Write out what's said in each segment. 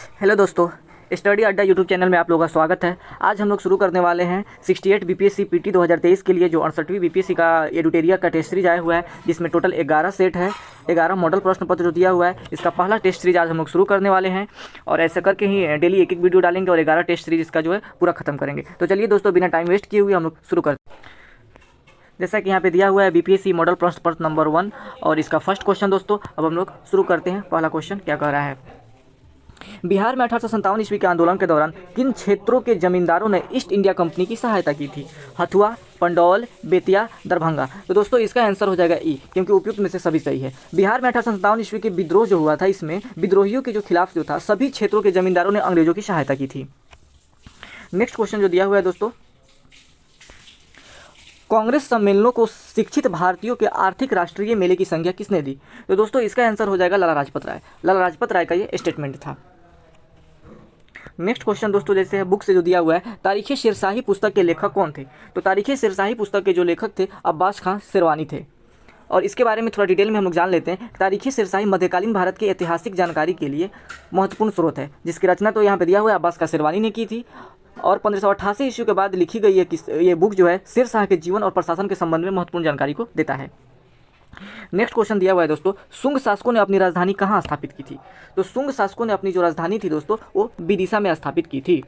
Hello दोस्तों, study अड्डा YouTube channel में आप लोगों का स्वागत है। आज हम लोग शुरू करने वाले हैं 68 बीपीएससी पीटी 2023 के लिए जो 68वीं बीपीएससी का एडुटेरिया का टेस्ट सीरीज आया हुआ है, जिसमें टोटल 11 सेट है, 11 मॉडल प्रश्न पत्र जो दिया हुआ है। इसका पहला टेस्ट सीरीज आज हम लोग शुरू करने वाले हैं और ऐसा करके ही डेली एक वीडियो डालेंगे और 11 टेस्ट सीरीज इसका जो है पूरा खत्म करेंगे। तो चलिए दोस्तों, बिना टाइम वेस्ट किए हुए हम लोग शुरू करते हैं। जैसा कि यहाँ पे दिया हुआ है बीपीएससी मॉडल प्रश्न पत्र नंबर 1 और इसका फर्स्ट क्वेश्चन दोस्तों, अब हम लोग शुरू करते हैं। पहला क्वेश्चन क्या कह रहा है, बिहार में 1857 ईस्वी के आंदोलन के दौरान किन क्षेत्रों के जमींदारों ने ईस्ट इंडिया कंपनी की सहायता की थी? हथुआ, पंडौल, बेतिया, दरभंगा। तो दोस्तों इसका आंसर हो जाएगा ई, क्योंकि उपयुक्त में से सभी सही है। बिहार में 1857 ईस्वी के विद्रोह जो हुआ था, इसमें विद्रोहियों के जो खिलाफ जो था, सभी क्षेत्रों के जमींदारों ने अंग्रेजों की सहायता की थी। नेक्स्ट क्वेश्चन जो दिया हुआ है दोस्तों, कांग्रेस सम्मेलनों को शिक्षित भारतीयों के आर्थिक राष्ट्रीय मेले की संज्ञा किसने दी? तो दोस्तों इसका आंसर हो जाएगा लाला लाजपत राय। लाला लाजपत राय का ये स्टेटमेंट था। नेक्स्ट क्वेश्चन दोस्तों, जैसे है बुक से जो दिया हुआ है, तारीख़े शेरशाही पुस्तक के लेखक कौन थे? तो तारीख़े शेरशाही पुस्तक के जो लेखक थे अब्बास खां शेरवानी थे। और इसके बारे में थोड़ा डिटेल में हम लोग जान लेते हैं। तारीख़े शेरशाही मध्यकालीन भारत के ऐतिहासिक जानकारी के लिए महत्वपूर्ण स्रोत है, जिसकी रचना तो यहाँ पे दिया हुआ है अब्बास खां शेरवानी ने की थी और 1588 ईस्वी के बाद लिखी गई है। ये बुक जो है शेर शाह के जीवन और प्रशासन के संबंध में महत्वपूर्ण जानकारी को देता है। नेक्स्ट क्वेश्चन दिया हुआ है दोस्तों, शुंग शासकों ने अपनी राजधानी कहाँ स्थापित की थी? तो शुंग शासकों ने अपनी जो राजधानी थी दोस्तों, वो विदिशा में स्थापित की थी।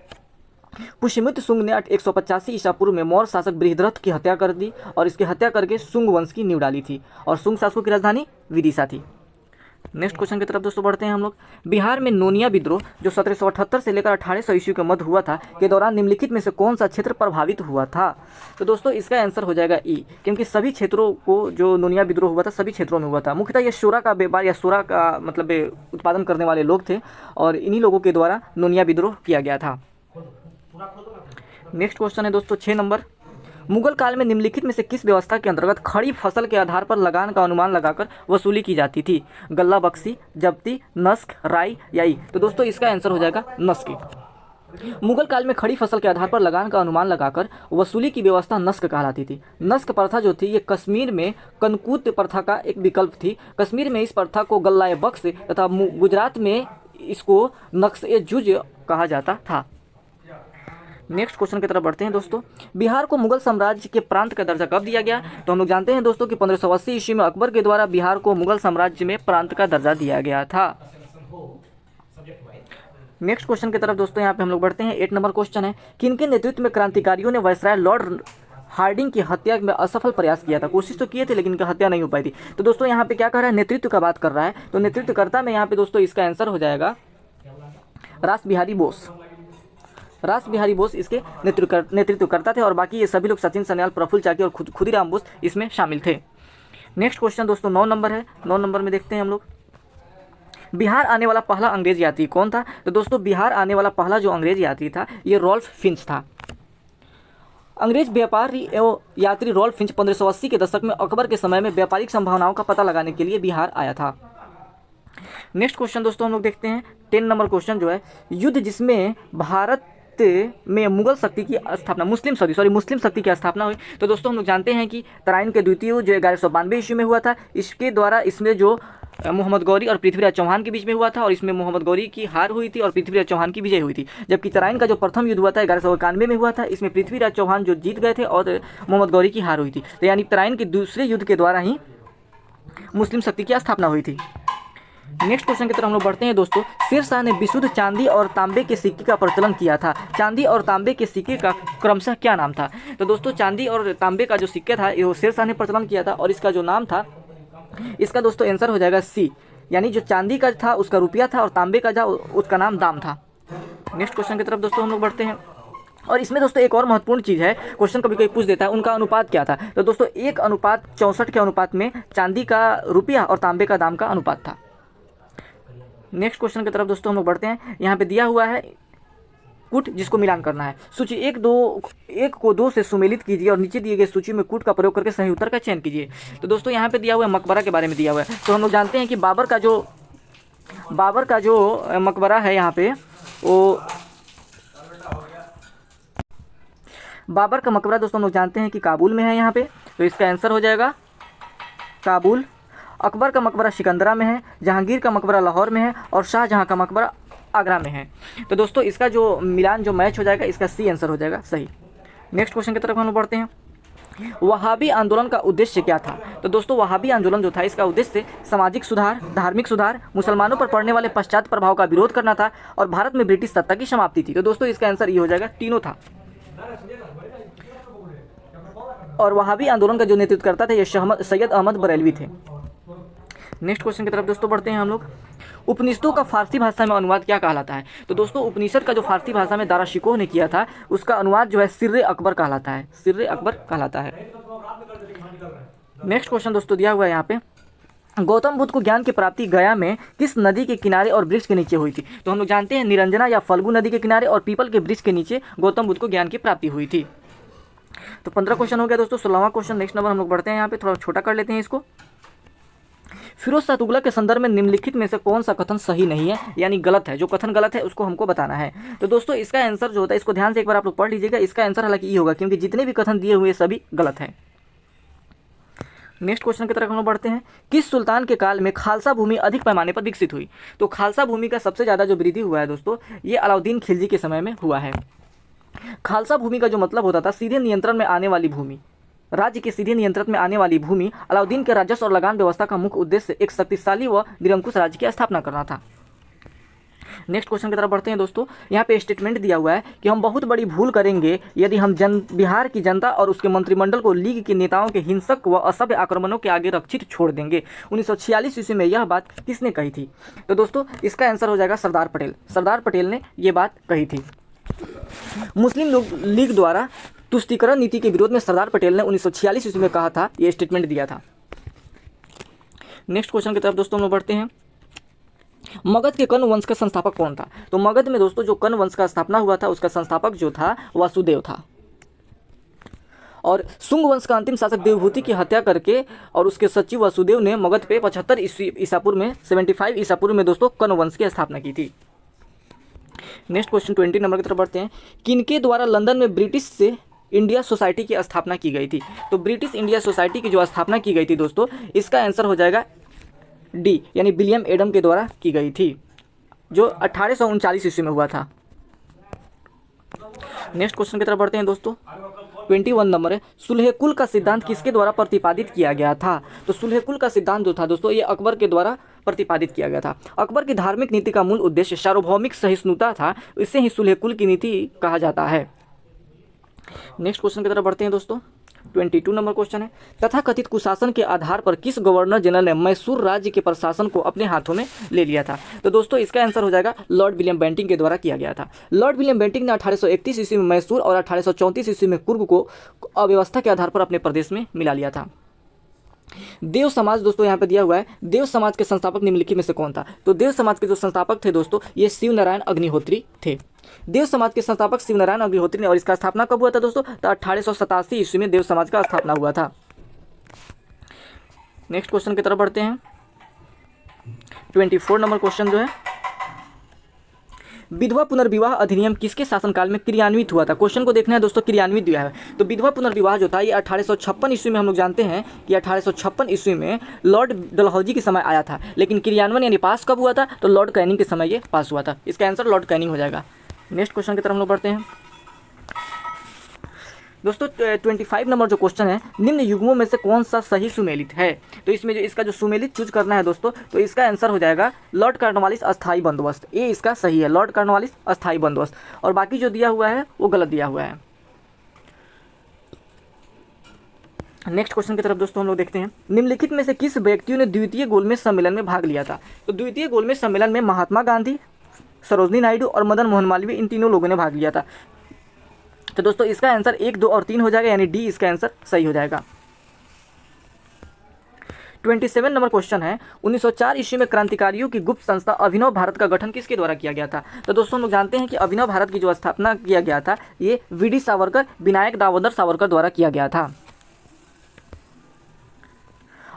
पुष्यमित्र शुंग ने 185 ईसा पूर्व में मौर्य शासक बृहद्रथ की हत्या कर दी और इसकी हत्या करके शुंग वंश की नींव डाली थी और शुंग शासकों की राजधानी विदिशा थी। नेक्स्ट क्वेश्चन की तरफ दोस्तों बढ़ते हैं हम लोग। बिहार में नोनिया विद्रोह जो 1778 से लेकर 1800 ईस्वी के मध्य हुआ था के दौरान निम्नलिखित में से कौन सा क्षेत्र प्रभावित हुआ था? तो दोस्तों इसका आंसर हो जाएगा ई, क्योंकि सभी क्षेत्रों को जो नोनिया विद्रोह हुआ था सभी क्षेत्रों में हुआ था। मुख्यतः ये सोरा का व्यापार या सोरा का मतलब उत्पादन करने वाले लोग थे और इन्हीं लोगों के द्वारा नोनिया विद्रोह किया गया था। नेक्स्ट क्वेश्चन है दोस्तों 6 नंबर, मुगल काल में निम्नलिखित में से किस व्यवस्था के अंतर्गत खड़ी फसल के आधार पर लगान का अनुमान लगाकर वसूली की जाती थी? गल्ला बख्शी, जब्ती, नस्क, राई या ई? तो दोस्तों इसका आंसर हो जाएगा नस्क। मुगल काल में खड़ी फसल के आधार पर लगान का अनुमान लगाकर वसूली की व्यवस्था नस्क कहलाती थी। नस्क प्रथा जो थी ये कश्मीर में कनकूत प्रथा का एक विकल्प थी। कश्मीर में इस प्रथा को गल्ला बख्श तथा गुजरात में इसको नक्श-ए-जुज कहा जाता था। नेक्स्ट क्वेश्चन की तरफ बढ़ते हैं दोस्तों, बिहार को मुगल साम्राज्य के प्रांत का दर्जा कब दिया गया? तो हम लोग जानते हैं दोस्तों कि 1580 ईस्वी में अकबर के द्वारा बिहार को मुगल साम्राज्य में प्रांत का दर्जा दिया गया था। नेक्स्ट क्वेश्चन की तरफ दोस्तों यहाँ पे हम लोग बढ़ते हैं। 8 नंबर क्वेश्चन है, किनके नेतृत्व में क्रांतिकारियों ने वायसराय लॉर्ड हार्डिंग की हत्या में असफल प्रयास किया था? कोशिश तो किए थे लेकिन इनकी हत्या नहीं हो पाई थी। तो दोस्तों यहाँ पे क्या कर रहा है, नेतृत्व का बात कर रहा है। तो नेतृत्वकर्ता में यहाँ पे दोस्तों इसका आंसर हो जाएगा रास बिहारी बोस। रास बिहारी बोस इसके नेतृत्वकर्ता थे और बाकी ये सभी लोग सचिन सन्याल, प्रफुल्ल चाकी और खुदीराम बोस इसमें शामिल थे। नेक्स्ट क्वेश्चन दोस्तों 9 नंबर है। 9 नंबर में देखते हैं हम लोग, बिहार आने वाला पहला अंग्रेज यात्री कौन था? तो दोस्तों बिहार आने वाला पहला जो अंग्रेज यात्री था ये रॉल्फ फिंच था। अंग्रेज व्यापारी एवं यात्री रॉल्फ फिंच 1580 के दशक में अकबर के समय में व्यापारिक संभावनाओं का पता लगाने के लिए बिहार आया था। नेक्स्ट क्वेश्चन दोस्तों हम लोग देखते हैं 10 नंबर क्वेश्चन जो है, युद्ध जिसमें भारत में मुगल शक्ति की स्थापना मुस्लिम शक्ति की स्थापना हुई। तो दोस्तों हम लोग जानते हैं कि तराइन के द्वितीय युद्ध जो 1192 ईस्वी में हुआ था, इसके द्वारा इसमें जो मोहम्मद गौरी और पृथ्वीराज चौहान के बीच में हुआ था और इसमें मोहम्मद गौरी की हार हुई थी और पृथ्वीराज चौहान की विजय हुई थी। जबकि तराइन का जो प्रथम युद्ध हुआ था 1191 में हुआ था, इसमें पृथ्वीराज चौहान जो जीत गए थे और मोहम्मद गौरी की हार हुई थी। तो यानी तराइन के दूसरे युद्ध के द्वारा ही मुस्लिम शक्ति की स्थापना हुई थी। नेक्स्ट क्वेश्चन की तरफ हम लोग बढ़ते हैं दोस्तों, शेर शाह ने विशुद्ध चांदी और तांबे के सिक्के का प्रचलन किया था। चांदी और तांबे के सिक्के का क्रमशः क्या नाम था? तो दोस्तों चांदी और तांबे का जो सिक्का था ये शेर शाह ने प्रचलन किया था और इसका जो नाम था, इसका दोस्तों आंसर हो जाएगा सी, यानी जो चांदी का था उसका रुपया था और तांबे का उसका नाम दाम था। नेक्स्ट क्वेश्चन की तरफ दोस्तों हम लोग बढ़ते हैं और इसमें दोस्तों एक और महत्वपूर्ण चीज़ है, क्वेश्चन कभी कोई पूछ देता है उनका अनुपात क्या था? तो दोस्तों 1:64 के अनुपात में चांदी का रुपया और तांबे का दाम का अनुपात था। नेक्स्ट क्वेश्चन की तरफ दोस्तों हम लोग बढ़ते हैं। यहाँ पे दिया हुआ है कूट जिसको मिलान करना है। सूची 1 को 2 से सुमेलित कीजिए और नीचे दिए गए सूची में कूट का प्रयोग करके सही उत्तर का चयन कीजिए। तो दोस्तों यहाँ पे दिया हुआ है मकबरा के बारे में दिया हुआ है। तो हम लोग जानते हैं कि बाबर का जो मकबरा है यहाँ पे, वो बाबर का मकबरा दोस्तों हम लोग जानते हैं कि काबुल में है यहाँ पे। तो इसका आंसर हो जाएगा काबुल। अकबर का मकबरा सिकंदरा में है, जहांगीर का मकबरा लाहौर में है और शाहजहां का मकबरा आगरा में है। तो दोस्तों इसका जो मिलान जो मैच हो जाएगा, इसका सी आंसर हो जाएगा सही। नेक्स्ट क्वेश्चन की तरफ हम लोग बढ़ते हैं। वहाबी आंदोलन का उद्देश्य क्या था? तो दोस्तों वहाबी आंदोलन जो था, इसका उद्देश्य सामाजिक सुधार, धार्मिक सुधार, मुसलमानों पर पड़ने वाले पश्चात प्रभाव का विरोध करना था और भारत में ब्रिटिश सत्ता की समाप्ति थी। तो दोस्तों इसका आंसर ये हो जाएगा, तीनों था। और वहाबी आंदोलन का जो नेतृत्व करता था ये सैयद अहमद बरेलवी थे। नेक्स्ट क्वेश्चन की तरफ दोस्तों बढ़ते हैं हम लोग। उपनिषदों का फारसी भाषा में अनुवाद क्या कहलाता है? तो दोस्तों उपनिषद का जो फारसी भाषा में दारा शिकोह ने किया था, उसका अनुवाद जो है सिर्रे अकबर कहलाता है, सिर्रे अकबर कहलाता है। नेक्स्ट क्वेश्चन दोस्तों दिया हुआ है यहाँ पे, गौतम बुद्ध को ज्ञान की प्राप्ति गया में किस नदी के किनारे और वृक्ष के नीचे हुई थी? तो हम लोग जानते हैं निरंजना या फल्गु नदी के किनारे और पीपल के वृक्ष के नीचे गौतम बुद्ध को ज्ञान की प्राप्ति हुई थी। तो 15 क्वेश्चन हो गया दोस्तों। 16वां क्वेश्चन नेक्स्ट नंबर हम लोग बढ़ते हैं, यहाँ पे थोड़ा छोटा कर लेते हैं इसको। फिरोज शाह तुगलक के संदर्भ में निम्नलिखित में से कौन सा कथन सही नहीं है, यानी गलत है? जो कथन गलत है उसको हमको बताना है। तो दोस्तों इसका आंसर जो होता है, इसको ध्यान से एक बार आप लोग पढ़ लीजिएगा। इसका आंसर हालांकि ये होगा, क्योंकि जितने भी कथन दिए हुए सभी गलत है। नेक्स्ट क्वेश्चन की तरफ हम लोग बढ़ते हैं। किस सुल्तान के काल में खालसा भूमि अधिक पैमाने पर विकसित हुई? तो खालसा भूमि का सबसे ज़्यादा जो वृद्धि हुआ है दोस्तों, ये अलाउद्दीन खिलजी के समय में हुआ है। खालसा भूमि का जो मतलब होता था सीधे नियंत्रण में आने वाली भूमि, राज्य के सीधे नियंत्रण में आने वाली भूमि। अलाउद्दीन के राजस्व और लगान व्यवस्था का मुख्य उद्देश्य एक शक्तिशाली व निरंकुश राज्य की स्थापना करना था। नेक्स्ट क्वेश्चन की तरफ बढ़ते हैं दोस्तों। यहाँ पे स्टेटमेंट दिया हुआ है कि हम बहुत बड़ी भूल करेंगे यदि हम बिहार की जनता और उसके मंत्रिमंडल को लीग के नेताओं के हिंसक व असभ्य आक्रमणों के आगे रक्षित छोड़ देंगे। 1946 ईस्वी में यह बात किसने कही थी? तो दोस्तों इसका आंसर हो जाएगा सरदार पटेल। सरदार पटेल ने ये बात कही थी। मुस्लिम लीग द्वारा तुष्टीकरण नीति के विरोध में सरदार पटेल ने 1946 ईस्वी में कहा था, ये स्टेटमेंट दिया था। नेक्स्ट क्वेश्चन की तरफ दोस्तों हम लोग बढ़ते हैं। मगध के कर्ण वंश का संस्थापक कौन था? तो मगध में दोस्तों जो कर्ण वंश का स्थापना हुआ था, उसका संस्थापक जो था वासुदेव था। और शुंग वंश का अंतिम शासक देवभूति की हत्या करके और उसके सचिव वासुदेव ने मगध पे 75 ईसा पूर्व में 75 ईसा पूर्व में दोस्तों कर्ण वंश की स्थापना की थी। नेक्स्ट क्वेश्चन 20 नंबर की तरफ बढ़ते हैं। किनके द्वारा लंदन में ब्रिटिश से इंडिया सोसाइटी की स्थापना की गई थी? तो ब्रिटिश इंडिया सोसाइटी की जो स्थापना की गई थी दोस्तों, इसका आंसर हो जाएगा डी, यानी विलियम एडम के द्वारा की गई थी, जो 1839 ईस्वी में हुआ था। नेक्स्ट क्वेश्चन की तरफ बढ़ते हैं दोस्तों। 21 नंबर है, सुलह कुल का सिद्धांत किसके द्वारा प्रतिपादित किया गया था? तो सुलह कुल का सिद्धांत जो था दोस्तों, ये अकबर के द्वारा प्रतिपादित किया गया था। अकबर की धार्मिक नीति का मूल उद्देश्य सार्वभौमिक सहिष्णुता था, इसे ही सुलह कुल की नीति कहा जाता है। नेक्स्ट क्वेश्चन की तरफ बढ़ते हैं दोस्तों। 22 नंबर क्वेश्चन है, तथाकथित कुशासन के आधार पर किस गवर्नर जनरल ने मैसूर राज्य के प्रशासन को अपने हाथों में ले लिया था? तो दोस्तों इसका आंसर हो जाएगा लॉर्ड विलियम बेंटिंक के द्वारा किया गया था। लॉर्ड विलियम बेंटिंक ने 1831 ईस्वी में मैसूर और 1834 ईस्वी में कुर्ग को अव्यवस्था के आधार पर अपने प्रदेश में मिला लिया था। देव समाज दोस्तों यहाँ पे दिया हुआ है, देव समाज के संस्थापक निम्नलिखित में से कौन था? तो देव समाज के जो संस्थापक थे दोस्तों, ये शिव नारायण अग्निहोत्री थे। देव समाज के संस्थापक शिव नारायण अग्निहोत्री ने, और इसका स्थापना कब हुआ था दोस्तों? तो 1887 ईस्वी में देव समाज का स्थापना हुआ था। नेक्स्ट क्वेश्चन की तरफ बढ़ते हैं। 24 नंबर क्वेश्चन जो है, विधवा पुनर्विवाह अधिनियम किसके शासनकाल में क्रियान्वित हुआ था? क्वेश्चन को देखना है दोस्तों, क्रियान्वित दिया है। तो विधवा पुनर्विवाह जो था ये 1856 ईस्वी में, हम लोग जानते हैं कि 1856 ईस्वी में लॉर्ड डलहौजी के समय आया था, लेकिन क्रियान्वयन यानी पास कब हुआ था? तो लॉर्ड कैनिंग के समय ये पास हुआ था। इसका आंसर लॉर्ड कैनिंग हो जाएगा। नेक्स्ट क्वेश्चन की तरफ हम लोग बढ़ते हैं दोस्तों। 25 नंबर जो क्वेश्चन है, निम्न युग्मों में से कौन सा सही सुमेलित है? तो इसमें जो इसका जो सुमेलित चूज करना है दोस्तों, तो इसका आंसर हो जाएगा लॉर्ड कॉर्नवालिस अस्थायी बंदोबस्त। ये इसका सही है, लॉर्ड कॉर्नवालिस अस्थायी बंदोबस्त, और बाकी जो दिया हुआ है वो गलत दिया हुआ है। नेक्स्ट क्वेश्चन की तरफ दोस्तों हम लोग देखते हैं, निम्नलिखित में से किस व्यक्तियों ने द्वितीय गोलमेज सम्मेलन में भाग लिया था? तो द्वितीय गोलमेज सम्मेलन में महात्मा गांधी, सरोजनी नायडू और मदन मोहन मालवीय, इन तीनों लोगों ने भाग लिया था। तो दोस्तों इसका आंसर 1, 2 और 3 हो जाएगा, यानी डी इसका आंसर सही हो जाएगा। 27 नंबर क्वेश्चन है, 1904 ईस्वी में क्रांतिकारियों की गुप्त संस्था अभिनव भारत का गठन किसके द्वारा किया गया था? तो दोस्तों हम लोग जानते हैं कि अभिनव भारत की जो स्थापना किया गया था, ये वीडी सावरकर, विनायक दामोदर सावरकर द्वारा किया गया था।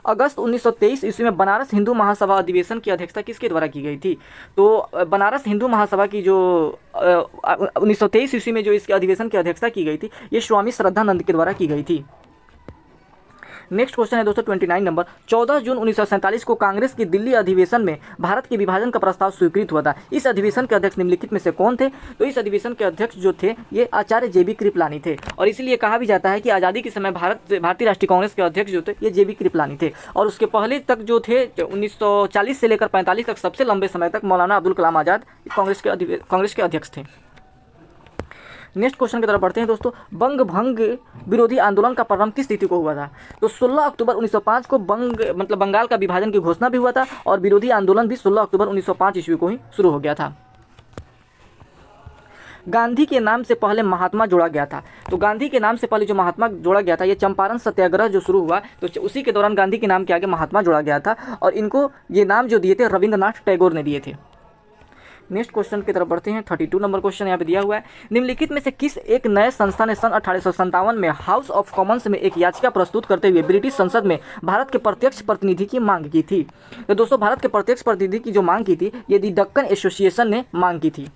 अगस्त 1923 ईस्वी में बनारस हिंदू महासभा अधिवेशन की अध्यक्षता किसके द्वारा की गई थी? तो बनारस हिंदू महासभा की जो 1923 ईस्वी में जो इसके अधिवेशन की अध्यक्षता की गई थी, ये स्वामी श्रद्धानंद के द्वारा की गई थी। नेक्स्ट क्वेश्चन है दोस्तों 29 नंबर, 14 जून 1947 को कांग्रेस की दिल्ली अधिवेशन में भारत के विभाजन का प्रस्ताव स्वीकृत हुआ था। इस अधिवेशन के अध्यक्ष निम्नलिखित में से कौन थे? तो इस अधिवेशन के अध्यक्ष जो थे ये आचार्य JB कृपलानी थे, और इसीलिए कहा भी जाता है कि आज़ादी के समय भारतीय राष्ट्रीय कांग्रेस के अध्यक्ष जो थे ये JB कृपलानी थे। और उसके पहले तक जो थे 1940 से लेकर 45 तक सबसे लंबे समय तक मौलाना अब्दुल कलाम आज़ाद कांग्रेस के अध्यक्ष थे। नेक्स्ट क्वेश्चन की तरफ बढ़ते हैं दोस्तों, बंग भंग विरोधी आंदोलन का प्रारंभ किस तिथि को हुआ था? तो 16 अक्टूबर 1905 को बंगाल का विभाजन की घोषणा भी हुआ था, और विरोधी आंदोलन भी 16 अक्टूबर 1905 ईस्वी को ही शुरू हो गया था। गांधी के नाम से पहले महात्मा जोड़ा गया था। तो गांधी के नाम से पहले जो महात्मा जोड़ा गया था, ये चंपारण सत्याग्रह जो शुरू हुआ तो उसी के दौरान गांधी के नाम के आगे महात्मा जोड़ा गया था, और इनको ये नाम जो दिए थे रविंद्रनाथ टैगोर ने दिए थे। नेक्स्ट क्वेश्चन की तरफ बढ़ते हैं। 32 नंबर क्वेश्चन यहाँ पे दिया हुआ है, निम्नलिखित में से किस एक नए संस्था ने सन 1857 में हाउस ऑफ कॉमन्स में एक याचिका प्रस्तुत करते हुए ब्रिटिश संसद में भारत के प्रत्यक्ष प्रतिनिधि की मांग की थी? तो दोस्तों भारत के प्रत्यक्ष प्रतिनिधि की जो मांग की थी ये दी दक्कन एसोसिएशन ने मांग की थी।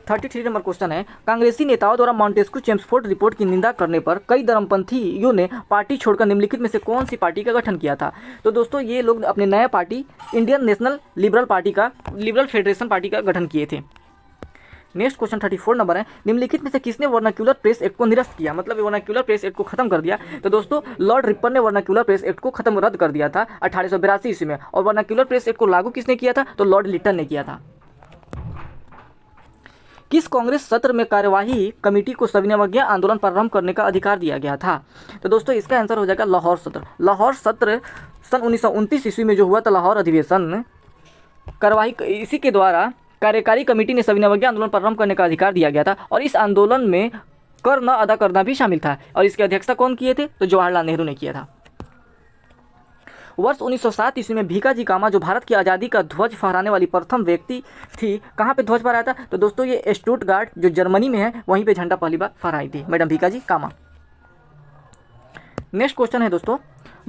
33 नंबर क्वेश्चन है, कांग्रेसी नेताओं द्वारा मॉन्टेस्क्यू चेम्सफोर्ड रिपोर्ट की निंदा करने पर कई धर्मपंथियों ने पार्टी छोड़कर निम्नलिखित में से कौन सी पार्टी का गठन किया था? तो दोस्तों ये लोग अपने नया party Indian national liberal federation party का गठन किए थे। नेक्स्ट क्वेश्चन 34 नंबर है, निम्नलिखित में से किसने वर्नाक्यूलर प्रेस एक्ट को निरस्त किया, मतलब वर्नाक्यूलर प्रेस एक्ट को खत्म कर दिया? तो दोस्तों लॉर्ड रिपन ने वर्नाक्यूलर प्रेस एक्ट को रद्द कर दिया था 1882 ईस्वी में, और वर्नाक्यूलर प्रेस एक्ट को लागू किसने किया था? तो लॉर्ड लिटन ने किया था। किस कांग्रेस सत्र में कार्यवाही कमेटी को सविनय आंदोलन प्रारंभ करने का अधिकार दिया गया था? तो दोस्तों इसका आंसर हो जाएगा लाहौर सत्र। लाहौर सत्र सन 1929 ईस्वी में जो हुआ था लाहौर अधिवेशन, कार्यवाही इसी के द्वारा कार्यकारी कमेटी ने सविनय आंदोलन प्रारंभ करने का अधिकार दिया गया था, और इस आंदोलन में कर न अदा करना भी शामिल था, और इसकी अध्यक्षता कौन किए थे? तो जवाहरलाल नेहरू ने किया था। वर्ष 1907 ईस्वी में भीकाजी कामा जो भारत की आज़ादी का ध्वज फहराने वाली प्रथम व्यक्ति थी, कहाँ पे ध्वज फहराया था? तो दोस्तों ये स्टुटगार्ट जो जर्मनी में है वहीं पे झंडा पहली बार फहराई थी मैडम भीकाजी कामा। नेक्स्ट क्वेश्चन है दोस्तों,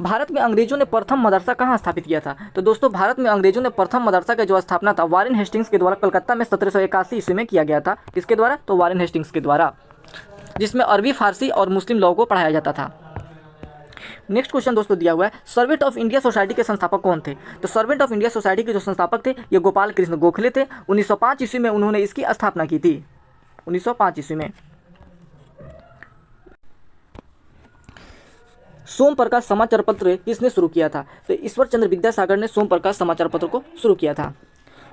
भारत में अंग्रेजों ने प्रथम मदरसा कहाँ स्थापित किया था? तो दोस्तों भारत में अंग्रेजों ने प्रथम मदरसा का जो स्थापना था वारेन हेस्टिंग्स के द्वारा कलकत्ता में 1781 ईस्वी में किया गया था। किसके द्वारा? तो वारेन हेस्टिंग्स के द्वारा, जिसमें अरबी, फारसी और मुस्लिम लॉ को पढ़ाया जाता था। नेक्स्ट क्वेश्चन दोस्तों दिया हुआ है, सर्वेंट ऑफ इंडिया सोसाइटी के संस्थापक कौन थे? तो सर्वेंट ऑफ इंडिया सोसाइटी के जो संस्थापक थे ये गोपाल कृष्ण गोखले थे। 1905 ईस्वी में उन्होंने इसकी स्थापना की थी, 1905 ईस्वी में। सोम प्रकाश समाचार पत्र किसने शुरू किया था? तो ईश्वर चंद्र विद्यासागर ने सोम प्रकाश समाचार पत्र को शुरू किया था।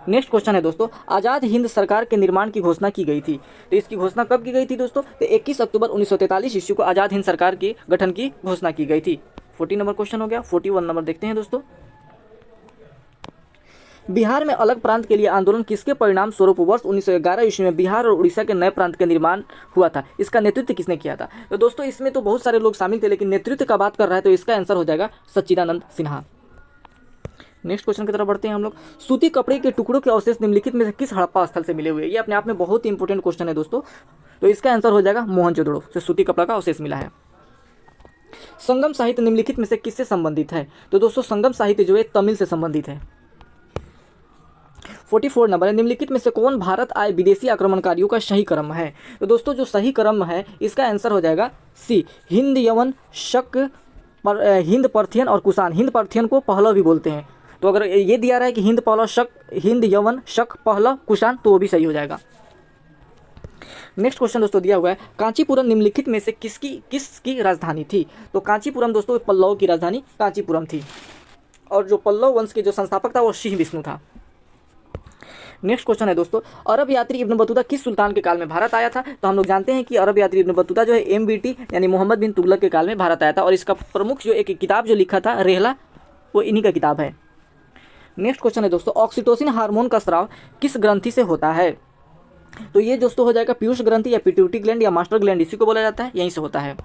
नेक्स्ट क्वेश्चन है दोस्तों, आज़ाद हिंद सरकार के निर्माण की घोषणा की गई थी। तो इसकी घोषणा कब की गई थी दोस्तों? तो 21 अक्टूबर 1943 ईस्वी को आज़ाद हिंद सरकार के गठन की घोषणा की गई थी। 40 नंबर क्वेश्चन हो गया। 41 नंबर देखते हैं दोस्तों, बिहार में अलग प्रांत के लिए आंदोलन किसके परिणाम स्वरूप वर्ष 1911 ईस्वी में बिहार और उड़ीसा के नए प्रांत का निर्माण हुआ था? इसका नेतृत्व किसने किया था? तो दोस्तों इसमें तो बहुत सारे लोग शामिल थे, लेकिन नेतृत्व का बात कर रहा है तो इसका आंसर हो जाएगा सच्चिदानंद सिन्हा। नेक्स्ट क्वेश्चन की तरफ बढ़ते हैं हम लोग, सूती कपड़े के टुकड़ों के अवशेष निम्नलिखित में से किस हड़प्पा स्थल से मिले हुए? ये अपने आप में बहुत ही इंपॉर्टेंट क्वेश्चन है दोस्तों। तो इसका आंसर हो जाएगा मोहनजोदड़ो से सूती कपड़ा का अवशेष मिला है। संगम साहित्य निम्नलिखित में से किससे संबंधित है? तो दोस्तों संगम साहित्य जो है तमिल से संबंधित है। 44 नंबर है, निम्नलिखित में से कौन भारत आए विदेशी आक्रमणकारियों का सही क्रम है? तो दोस्तों जो सही क्रम है इसका आंसर हो जाएगा सी, हिंद, यवन, शक, हिंद, पार्थियन और कुषाण। हिंद पार्थियन को पहला भी बोलते हैं, तो अगर ये दिया रहा है कि हिंद, पहला, शक, हिंद, यवन, शक, पहला, कुषाण, तो वो भी सही हो जाएगा। नेक्स्ट क्वेश्चन दोस्तों दिया हुआ है, कांचीपुरम निम्नलिखित में से किसकी राजधानी थी? तो कांचीपुरम दोस्तों पल्लव की राजधानी कांचीपुरम थी, और जो पल्लव वंश के जो संस्थापक था वो सिंह विष्णु था। नेक्स्ट क्वेश्चन है दोस्तों, अरब यात्री इब्न बतूता किस सुल्तान के काल में भारत आया था? तो हम लोग जानते हैं कि अरब यात्री इब्न बतूता जो है MBT यानी मोहम्मद बिन तुगलक के काल में भारत आया था, और इसका प्रमुख जो एक किताब जो लिखा था रेहला, वो इन्हीं का किताब है। नेक्स्ट क्वेश्चन है दोस्तों, ऑक्सीटोसिन हार्मोन का स्राव किस ग्रंथि से होता है? तो ये दोस्तों हो जाएगा पीयूष ग्रंथि या पिट्यूटरी ग्लैंड या मास्टर ग्लैंड, इसी को बोला जाता है, यहीं से होता है।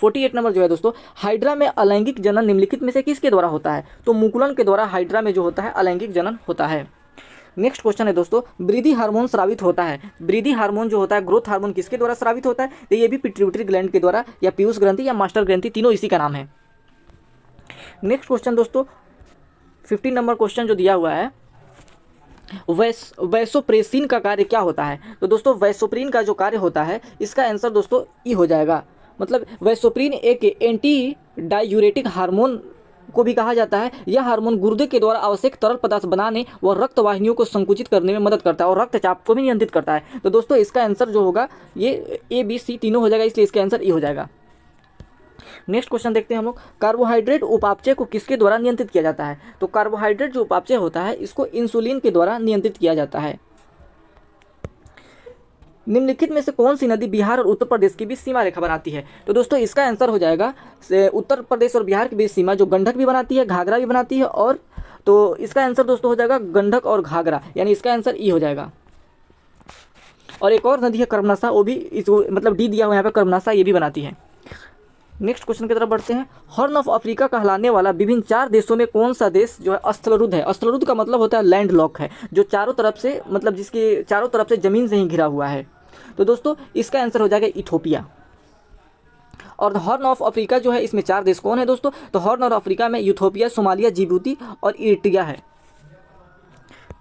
48 नंबर जो है दोस्तों, हाइड्रा में अलैंगिक जनन निम्नलिखित में से किसके द्वारा होता है? तो मुकुलन के द्वारा हाइड्रा में जो होता है अलैंगिक जनन होता है। नेक्स्ट क्वेश्चन है दोस्तों, वृद्धि हार्मोन स्रावित होता है। वृद्धि हार्मोन जो होता है, ग्रोथ हार्मोन किसके द्वारा स्रावित होता है? तो ये भी पिट्यूटरी ग्लैंड के द्वारा या पीयूष ग्रंथि या मास्टर ग्रंथि, तीनों इसी का नाम है। नेक्स्ट क्वेश्चन दोस्तों 15 नंबर क्वेश्चन जो दिया हुआ है, वैसोप्रेसिन का कार्य क्या होता है? तो दोस्तों वैसोप्रिन का जो कार्य होता है इसका आंसर दोस्तों ई हो जाएगा, मतलब वैसोप्रीन एक एंटी डायूरेटिक हार्मोन को भी कहा जाता है। यह हार्मोन गुर्दे के द्वारा आवश्यक तरल पदार्थ बनाने व रक्त वाहिनियों को संकुचित करने में मदद करता है और रक्तचाप को भी नियंत्रित करता है। तो दोस्तों इसका आंसर जो होगा ये ए बी सी तीनों हो जाएगा, इसलिए इसका आंसर ई हो जाएगा। नेक्स्ट क्वेश्चन देखते हैं हम लोग, कार्बोहाइड्रेट उपापचय को किसके द्वारा नियंत्रित किया जाता है? तो कार्बोहाइड्रेट जो उपापचय होता है इसको इंसुलिन के द्वारा नियंत्रित किया जाता है। निम्नलिखित में से कौन सी नदी बिहार और उत्तर प्रदेश के बीच सीमा रेखा बनाती है? तो दोस्तों इसका आंसर हो जाएगा उत्तर प्रदेश और बिहार के बीच सीमा जो गंडक भी बनाती है, घाघरा भी बनाती है, और तो इसका आंसर दोस्तों हो जाएगा गंडक और घाघरा, यानी इसका आंसर ई हो जाएगा। और एक और नदी है कर्मनासा, वो भी इस मतलब डी दिया हुआ है यहाँ पे, कर्मनासा ये भी बनाती है। नेक्स्ट क्वेश्चन की तरफ बढ़ते हैं, हॉर्न ऑफ अफ्रीका कहलाने वाला विभिन्न 4 देशों में कौन सा देश जो है स्थलरुद्ध है? स्थलरुद्ध का मतलब होता है लैंड लॉक है, जो चारों तरफ से मतलब जिसके चारों तरफ से जमीन से ही घिरा हुआ है। तो दोस्तों इसका आंसर हो जाएगा इथोपिया। और हॉर्न ऑफ अफ्रीका जो है इसमें 4 देश कौन है दोस्तों? तो हॉर्न ऑफ अफ्रीका में यूथोपिया, सोमालिया, जिबूती और इरिट्रिया है।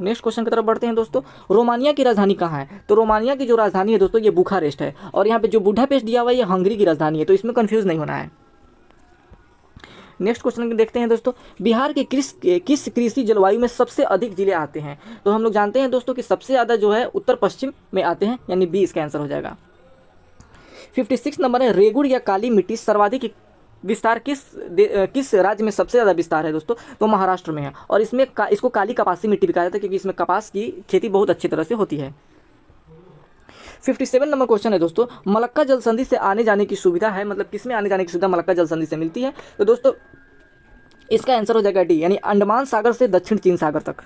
नेक्स्ट क्वेश्चन की तरफ बढ़ते हैं दोस्तों, रोमानिया की राजधानी कहाँ है? तो रोमानिया की जो राजधानी है दोस्तों ये बुखारेस्ट है, और यहाँ पे जो बुडापेस्ट दिया हुआ है ये हंगरी की राजधानी है, तो इसमें कंफ्यूज नहीं होना है। नेक्स्ट क्वेश्चन देखते हैं दोस्तों, बिहार के किस कृषि जलवायु में सबसे अधिक जिले आते हैं? तो हम लोग जानते हैं दोस्तों कि सबसे ज़्यादा जो है उत्तर पश्चिम में आते हैं, यानी बी इसका आंसर हो जाएगा। 56 नंबर है, रेगुड़ या काली मिट्टी सर्वाधिक विस्तार किस राज्य में सबसे ज़्यादा विस्तार है दोस्तों? तो महाराष्ट्र में है, और इसमें इसको काली कपासी मिट्टी भी कहा जाता है क्योंकि इसमें कपास की खेती बहुत अच्छी तरह से होती है। 57 नंबर क्वेश्चन है दोस्तों, मलक्का जल संधि से आने जाने की सुविधा है, मतलब किसमें आने जाने की सुविधा मलक्का जल संधि से मिलती है? तो दोस्तों इसका आंसर हो जाएगा डी, यानी अंडमान सागर से दक्षिण चीन सागर तक।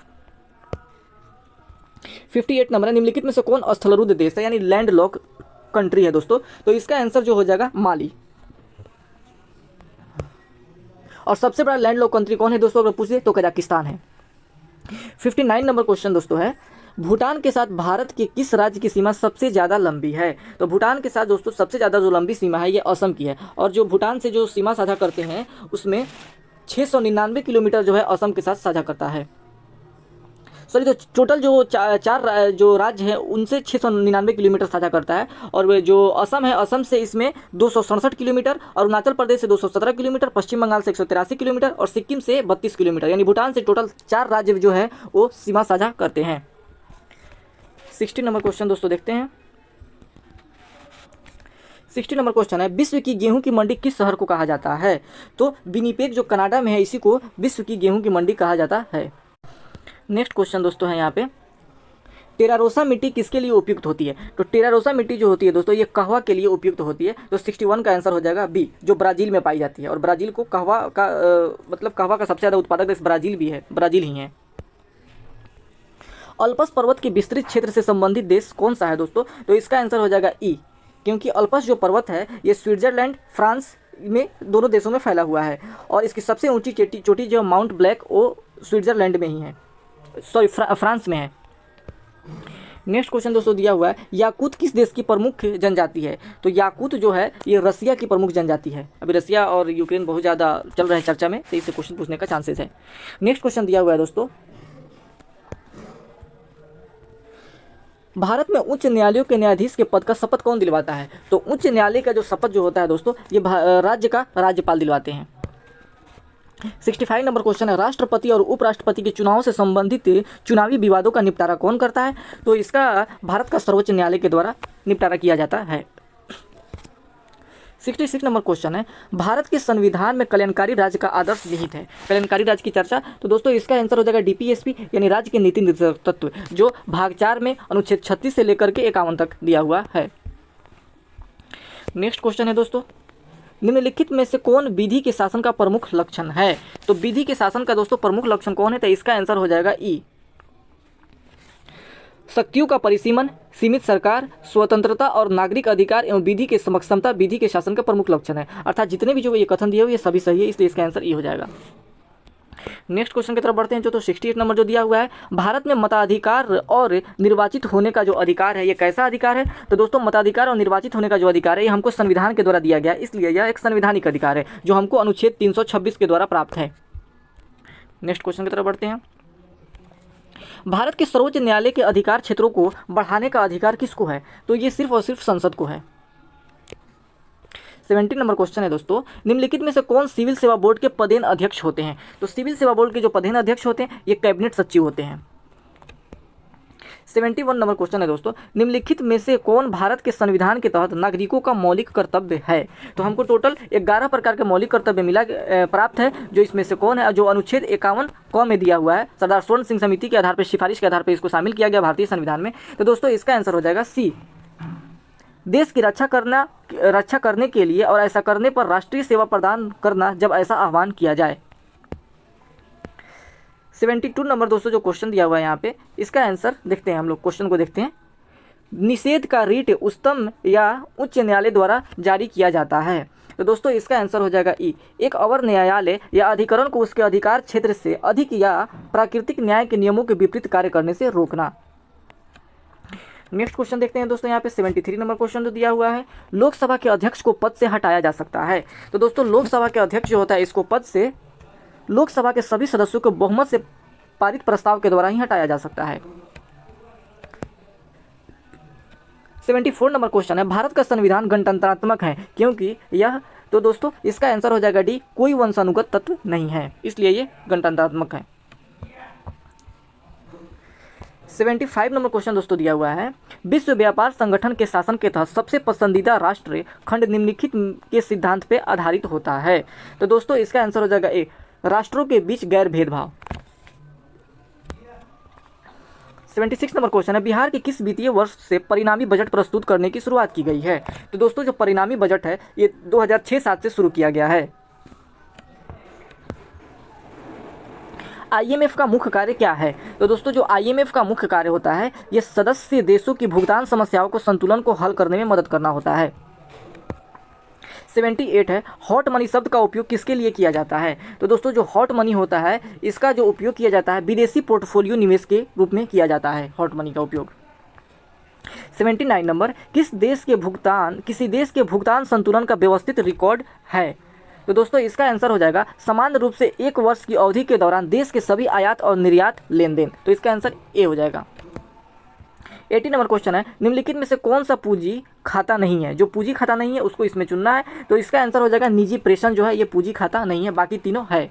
58 नंबर है, निम्नलिखित में से कौन स्थलरुद्ध देश है, यानी लैंड लॉक कंट्री है दोस्तों? तो इसका आंसर जो हो जाएगा माली। और सबसे बड़ा लैंड लॉक कंट्री कौन है दोस्तों अगर पूछे तो कजाकिस्तान है। 59 नंबर क्वेश्चन दोस्तों है, भूटान के साथ भारत के किस राज्य की सीमा सबसे ज़्यादा लंबी है? तो भूटान के साथ दोस्तों सबसे ज़्यादा जो लंबी सीमा है ये असम की है, और जो भूटान से जो सीमा साझा करते हैं उसमें 699 किलोमीटर जो है असम के साथ साझा करता है। सॉरी, तो टोटल जो चार जो राज्य हैं उनसे 699 किलोमीटर साझा करता है, और जो असम है असम से इसमें 267 किलोमीटर, अरुणाचल प्रदेश से 217 किलोमीटर, पश्चिम बंगाल से 183 किलोमीटर और सिक्किम से 32 किलोमीटर, यानी भूटान से टोटल 4 राज्य जो है वो सीमा साझा करते हैं। 60 नंबर क्वेश्चन दोस्तों देखते हैं। 60 नंबर क्वेश्चन है, विश्व की गेहूं की मंडी किस शहर को कहा जाता है? तो विनिपेग जो कनाडा में है इसी को विश्व की गेहूं की मंडी कहा जाता है। नेक्स्ट क्वेश्चन दोस्तों है यहाँ पे, टेरारोसा मिट्टी किसके लिए उपयुक्त होती है? तो टेरारोसा मिट्टी जो होती है दोस्तों ये कहवा के लिए उपयुक्त होती है, तो 61 का आंसर हो जाएगा बी, जो ब्राज़ील में पाई जाती है, और ब्राज़ील को कहवा का मतलब कहवा का सबसे ज़्यादा उत्पादक देश ब्राज़ील भी है, ब्राज़ील ही है। अल्पस पर्वत के विस्तृत क्षेत्र से संबंधित देश कौन सा है दोस्तों? तो इसका आंसर हो जाएगा ई, क्योंकि अल्पस जो पर्वत है ये स्विट्जरलैंड, फ्रांस में दोनों देशों में फैला हुआ है, और इसकी सबसे ऊंची चोटी जो माउंट ब्लैक वो स्विट्जरलैंड में ही है, सॉरी फ्रांस में है। नेक्स्ट क्वेश्चन दोस्तों दिया हुआ है, याकूत किस देश की प्रमुख जनजाति है? तो याकूत जो है ये रसिया की प्रमुख जनजाति है। अभी रसिया और यूक्रेन बहुत ज़्यादा चल रहे हैं चर्चा में, तो इससे क्वेश्चन पूछने का चांसेस है। नेक्स्ट क्वेश्चन दिया हुआ है दोस्तों, भारत में उच्च न्यायालयों के न्यायाधीश के पद का शपथ कौन दिलवाता है? तो उच्च न्यायालय का जो शपथ जो होता है दोस्तों ये राज्य का राज्यपाल दिलवाते हैं। 65 नंबर क्वेश्चन है, राष्ट्रपति और उपराष्ट्रपति के चुनाव से संबंधित चुनावी विवादों का निपटारा कौन करता है? तो इसका भारत का सर्वोच्च न्यायालय के द्वारा निपटारा किया जाता है। 66 नंबर क्वेश्चन है, भारत के संविधान में कल्याणकारी राज्य का आदर्श निहित है। कल्याणकारी राज्य की चर्चा, तो दोस्तों इसका आंसर हो जाएगा डीपीएसपी, यानी राज्य के नीति निर्देशक तत्व, जो भाग 4 में अनुच्छेद 36 से लेकर के 51 तक दिया हुआ है। नेक्स्ट क्वेश्चन है दोस्तों, निम्नलिखित में से कौन विधि के शासन का प्रमुख लक्षण है? तो विधि के शासन का दोस्तों प्रमुख लक्षण कौन है? तो इसका आंसर हो जाएगा ई, शक्तियों का परिसीमन, सीमित सरकार, स्वतंत्रता और नागरिक अधिकार एवं विधि के समक्षमता विधि के शासन का प्रमुख लक्षण है। अर्थात जितने भी जो ये कथन दिए हुए ये सभी सही है, इसलिए इसका आंसर ई हो जाएगा। नेक्स्ट क्वेश्चन की तरफ बढ़ते हैं, जो तो 68 नंबर जो दिया हुआ है, भारत में मताधिकार और निर्वाचित होने का जो अधिकार है ये कैसा अधिकार है? तो दोस्तों मताधिकार और निर्वाचित होने का जो अधिकार है ये हमको संविधान के द्वारा दिया गया, इसलिए यह एक संवैधानिक अधिकार है जो हमको अनुच्छेद 326 के द्वारा प्राप्त है। नेक्स्ट क्वेश्चन की तरफ बढ़ते हैं, भारत के सर्वोच्च न्यायालय के अधिकार क्षेत्रों को बढ़ाने का अधिकार किसको है? तो ये सिर्फ और सिर्फ संसद को है। 17 नंबर क्वेश्चन है दोस्तों, निम्नलिखित में से कौन सिविल सेवा बोर्ड के पदेन अध्यक्ष होते हैं? तो सिविल सेवा बोर्ड के जो पदेन अध्यक्ष होते हैं ये कैबिनेट सचिव होते हैं। 71 नंबर क्वेश्चन है दोस्तों, निम्नलिखित में से कौन भारत के संविधान के तहत नागरिकों का मौलिक कर्तव्य है? तो हमको टोटल 11 प्रकार के मौलिक कर्तव्य प्राप्त है, जो इसमें से कौन है? जो अनुच्छेद 51 क में दिया हुआ है, सरदार स्वर्ण सिंह समिति के आधार पर, सिफारिश के आधार पर इसको शामिल किया गया भारतीय संविधान में। तो दोस्तों इसका आंसर हो जाएगा सी, देश की रक्षा करने के लिए और ऐसा करने पर राष्ट्रीय सेवा प्रदान करना जब ऐसा आह्वान किया जाए। 72 नंबर दोस्तों जो क्वेश्चन दिया हुआ है यहाँ पे, इसका आंसर देखते हैं, हम लोग क्वेश्चन को देखते हैं। निषेध का रीट उच्चतम या उच्च न्यायालय द्वारा जारी किया जाता है। तो दोस्तों इसका आंसर हो जाएगा ई, एक अवर न्यायालय या अधिकरण को उसके अधिकार क्षेत्र से अधिक या प्राकृतिक न्याय के नियमों के विपरीत कार्य करने से रोकना। नेक्स्ट क्वेश्चन देखते हैं दोस्तों, यहाँ पे 73 नंबर क्वेश्चन जो दिया हुआ है, लोकसभा के अध्यक्ष को पद से हटाया जा सकता है। तो दोस्तों लोकसभा के अध्यक्ष जो होता है इसको पद से लोकसभा के सभी सदस्यों को बहुमत से पारित प्रस्ताव के द्वारा ही हटाया जा सकता है। 74 नंबर क्वेश्चन है, भारत का संविधान गणतंत्रात्मक है क्योंकि यह, तो दोस्तों इसका आंसर हो जाएगा डी, कोई वंशानुगत तत्व नहीं है, इसलिए ये गणतंत्रात्मक है। 75 नंबर क्वेश्चन दोस्तों दिया हुआ है, विश्व व्यापार संगठन के शासन के तहत सबसे पसंदीदा राष्ट्र खंड निम्नलिखित के सिद्धांत पर आधारित होता है। तो दोस्तों इसका आंसर हो जाएगा ए, राष्ट्रों के बीच गैर भेदभाव। 76 नंबर क्वेश्चन है, बिहार के किस वित्तीय वर्ष से परिणामी बजट प्रस्तुत करने की शुरुआत की गई है? तो दोस्तों जो परिणामी बजट है ये 2006-07 से शुरू किया गया है। IMF का मुख्य कार्य क्या है? तो दोस्तों जो IMF का मुख्य कार्य होता है ये सदस्य देशों की भुगतान समस्याओं को संतुलन को हल करने में मदद करना होता है। 78 है, हॉट मनी शब्द का उपयोग किसके लिए किया जाता है? तो दोस्तों जो हॉट मनी होता है इसका जो उपयोग किया जाता है विदेशी पोर्टफोलियो निवेश के रूप में किया जाता है हॉट मनी का उपयोग। 79 नंबर, किसी देश के भुगतान संतुलन का व्यवस्थित रिकॉर्ड है? तो दोस्तों इसका आंसर हो जाएगा सामान्य रूप से 1 वर्ष की अवधि के दौरान देश के सभी आयात और निर्यात लेन देन। तो इसका आंसर ए हो जाएगा। 80 नंबर क्वेश्चन है, निम्नलिखित में से कौन सा पूंजी खाता नहीं है? जो पूंजी खाता नहीं है उसको इसमें चुनना है। तो इसका आंसर हो जाएगा निजी प्रेषण जो है ये पूंजी खाता नहीं है, बाकी तीनों है।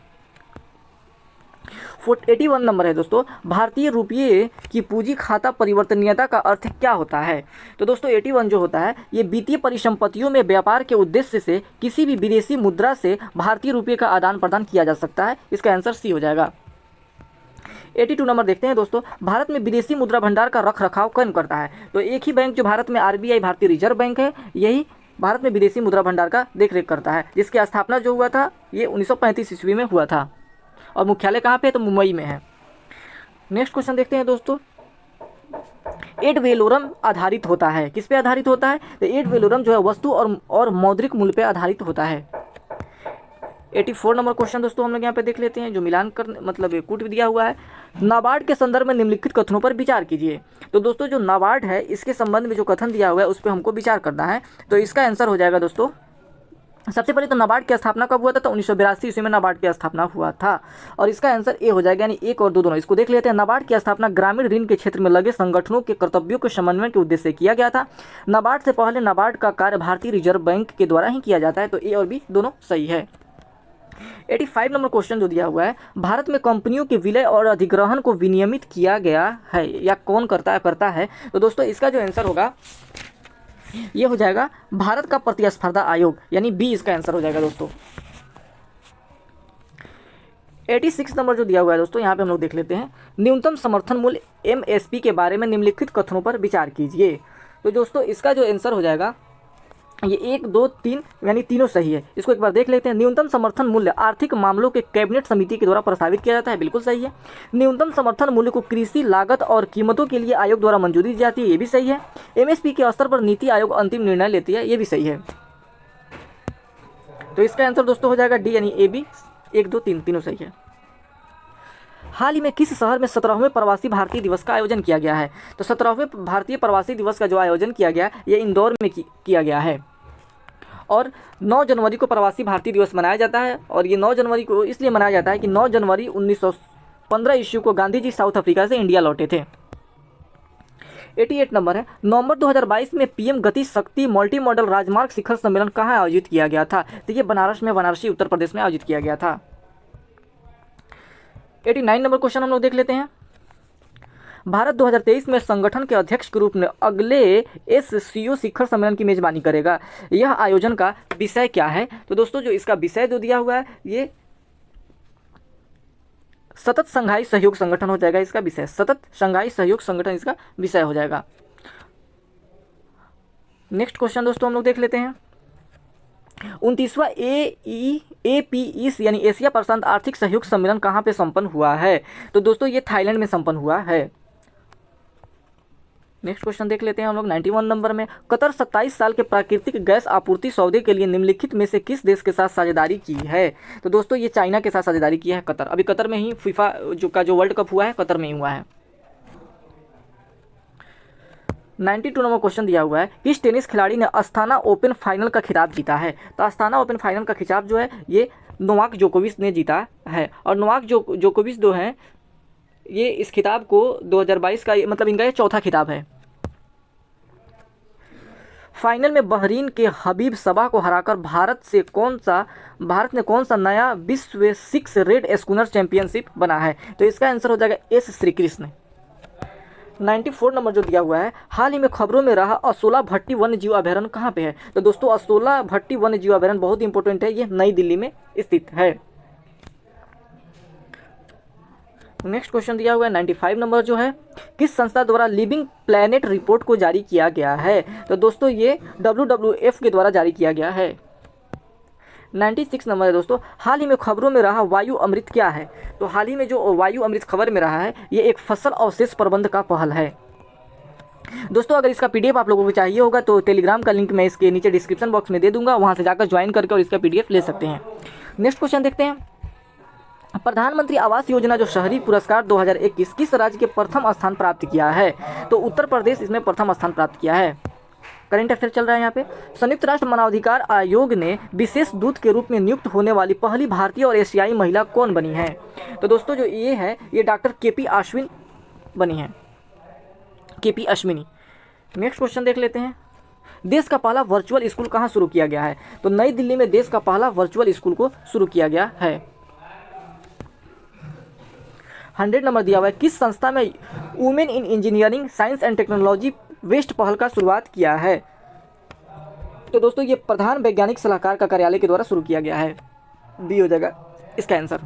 81 नंबर है दोस्तों, भारतीय रुपये की पूंजी खाता परिवर्तनीयता का अर्थ क्या होता है? तो दोस्तों 81 जो होता है ये वित्तीय परिसंपत्तियों में व्यापार के उद्देश्य से किसी भी विदेशी मुद्रा से भारतीय रुपये का आदान प्रदान किया जा सकता है। इसका आंसर सी हो जाएगा। 82 नंबर देखते हैं दोस्तों, भारत में विदेशी मुद्रा भंडार का रख रखाव कौन करता है? तो एक ही बैंक जो भारत में RBI भारतीय रिजर्व बैंक है, यही भारत में विदेशी मुद्रा भंडार का देखरेख करता है, जिसकी स्थापना जो हुआ था ये 1935 ईस्वी में हुआ था और मुख्यालय कहाँ पे? तो मुंबई में है। नेक्स्ट क्वेश्चन देखते हैं दोस्तों, एड वेलोरम आधारित होता है, किस पे आधारित होता है? तो एड वेलोरम जो है वस्तु और मौद्रिक मूल्य पे आधारित होता है। 84 नंबर क्वेश्चन दोस्तों हम लोग यहाँ पे देख लेते हैं, जो मिलान कर मतलब कूट दिया हुआ है, नाबार्ड के संदर्भ में निम्नलिखित कथनों पर विचार कीजिए। तो दोस्तों जो नाबार्ड है इसके संबंध में जो कथन दिया हुआ है उस पर हमको विचार करना है। तो इसका आंसर हो जाएगा दोस्तों, सबसे पहले तो नाबार्ड की स्थापना कब हुआ था? तो 1982 ईस्वी में नाबार्ड की स्थापना हुआ था और इसका आंसर ए हो जाएगा, यानी 1 और 2 दोनों। इसको देख लेते हैं। नाबार्ड की स्थापना ग्रामीण ऋण के क्षेत्र में लगे संगठनों के कर्तव्यों के समन्वय के उद्देश्य से किया गया था। नाबार्ड से पहले नाबार्ड का कार्य भारतीय रिजर्व बैंक के द्वारा ही किया जाता है। तो ए और बी दोनों सही है। 85 नंबर क्वेश्चन जो दिया हुआ है, भारत में कंपनियों के विलय और अधिग्रहण को विनियमित किया गया है या कौन करता है? तो दोस्तों इसका जो आंसर होगा ये हो जाएगा भारत का प्रतिस्पर्धा आयोग, यानी बी इसका आंसर हो जाएगा दोस्तों। 86 नंबर जो दिया हुआ है दोस्तों यहाँ पे हम लोग देख लेते हैं, न्यूनतम समर्थन मूल्य MSP के बारे में निम्नलिखित कथनों पर विचार कीजिए। तो दोस्तों इसका जो आंसर हो जाएगा ये 1, 2, 3 यानी तीनों सही है। इसको एक बार देख लेते हैं। न्यूनतम समर्थन मूल्य आर्थिक मामलों के कैबिनेट समिति के द्वारा प्रस्तावित किया जाता है, बिल्कुल सही है। न्यूनतम समर्थन मूल्य को कृषि लागत और कीमतों के लिए आयोग द्वारा मंजूरी दी जाती है, ये भी सही है। MSP के स्तर पर नीति आयोग अंतिम निर्णय लेती है, ये भी सही है। तो इसका आंसर दोस्तों हो जाएगा डी, यानी ए बी 1, 2, 3 तीनों सही है। हाल ही में किस शहर में 17वें प्रवासी भारतीय दिवस का आयोजन किया गया है? तो 17वें भारतीय प्रवासी दिवस का जो आयोजन किया गया ये इंदौर में किया गया है और 9 जनवरी को प्रवासी भारतीय दिवस मनाया जाता है। और ये 9 जनवरी को इसलिए मनाया जाता है कि 9 जनवरी 1915 ईस्वी को गांधी जी साउथ अफ्रीका से इंडिया लौटे थे। 88 नंबर है, नवंबर 2022 में पीएम गति शक्ति मल्टी मॉडल राजमार्ग शिखर सम्मेलन कहाँ आयोजित किया गया था? तो ये बनारस में, वाराणसी उत्तर प्रदेश में आयोजित किया गया था। 89 नंबर क्वेश्चन हम लोग देख लेते हैं। भारत 2023 में संगठन के अध्यक्ष के रूप में अगले SCO शिखर सम्मेलन की मेजबानी करेगा। यह आयोजन का विषय क्या है? तो दोस्तों जो इसका विषय जो दिया हुआ है ये सतत संघाई सहयोग संगठन हो जाएगा। इसका विषय सतत संघाई सहयोग संगठन इसका विषय हो जाएगा। नेक्स्ट क्वेश्चन दोस्तों हम लोग देख लेते हैं। 29वां APEC यानी एशिया प्रशांत आर्थिक सहयोग सम्मेलन कहाँ पे संपन्न हुआ है? तो दोस्तों ये थाईलैंड में संपन्न हुआ है। नेक्स्ट क्वेश्चन देख लेते हैं हम लोग 91 नंबर में। कतर 27 साल के प्राकृतिक गैस आपूर्ति सौदे के लिए निम्नलिखित में से किस देश के साथ साझेदारी की है? तो दोस्तों ये चाइना के साथ साझेदारी की है कतर। अभी कतर में ही फीफा जो वर्ल्ड कप हुआ है कतर में ही हुआ है। 92 नंबर क्वेश्चन दिया हुआ है, किस टेनिस खिलाड़ी ने अस्ताना ओपन फाइनल का खिताब जीता है? तो अस्ताना ओपन फाइनल का खिताब जो है ये नोवाक जोकोविच ने जीता है। और नोवाक जोकोविच जो है ये इस खिताब को 2022 का मतलब इनका ये चौथा खिताब है। फाइनल में बहरीन के हबीब सबा को हराकर भारत ने कौन सा नया विश्व 6 रेड स्कूनर चैंपियनशिप बना है? तो इसका आंसर हो जाएगा S श्री कृष्ण। 94 नंबर जो दिया हुआ है, हाल ही में खबरों में रहा असोला भट्टी वन्य जीव अभयारण्य कहाँ पे है? तो दोस्तों असोला भट्टी वन्य जीव अभयारण्य बहुत इंपॉर्टेंट है, ये नई दिल्ली में स्थित है। नेक्स्ट क्वेश्चन दिया हुआ है 95 नंबर जो है, किस संस्था द्वारा लिविंग प्लैनेट रिपोर्ट को जारी किया गया है? तो दोस्तों ये WWF के द्वारा जारी किया गया है। 96 नंबर है दोस्तों, हाल ही में खबरों में रहा वायु अमृत क्या है? तो हाल ही में जो वायु अमृत खबर में रहा है ये एक फसल अवशेष प्रबंध का पहल है। दोस्तों अगर इसका PDF आप लोगों को चाहिए होगा तो टेलीग्राम का लिंक मैं इसके नीचे डिस्क्रिप्शन बॉक्स में दे दूंगा, वहां से जाकर ज्वाइन करके और इसका PDF ले सकते हैं। नेक्स्ट क्वेश्चन देखते हैं। प्रधानमंत्री आवास योजना जो शहरी पुरस्कार 2021 किस राज्य के प्रथम स्थान प्राप्त किया है? तो उत्तर प्रदेश इसमें प्रथम स्थान प्राप्त किया है। करंट अफेयर चल रहा है यहाँ पे। संयुक्त राष्ट्र मानवाधिकार आयोग ने विशेष दूत के रूप में नियुक्त होने वाली पहली भारतीय और एशियाई महिला कौन बनी है? तो दोस्तों जो ये है ये डॉक्टर KP अश्विन बनी है, KP अश्विनी। नेक्स्ट क्वेश्चन देख लेते हैं। देश का पहला वर्चुअल स्कूल कहाँ शुरू किया गया है? तो नई दिल्ली में देश का पहला वर्चुअल स्कूल को शुरू किया गया है। 100 नंबर दिया हुआ है, किस संस्था में women in engineering science and technology west पहल का शुरुआत किया है? तो दोस्तों ये प्रधान वैज्ञानिक सलाहकार का कार्यालय के द्वारा शुरू किया गया है। बी हो जाएगा इसका आंसर।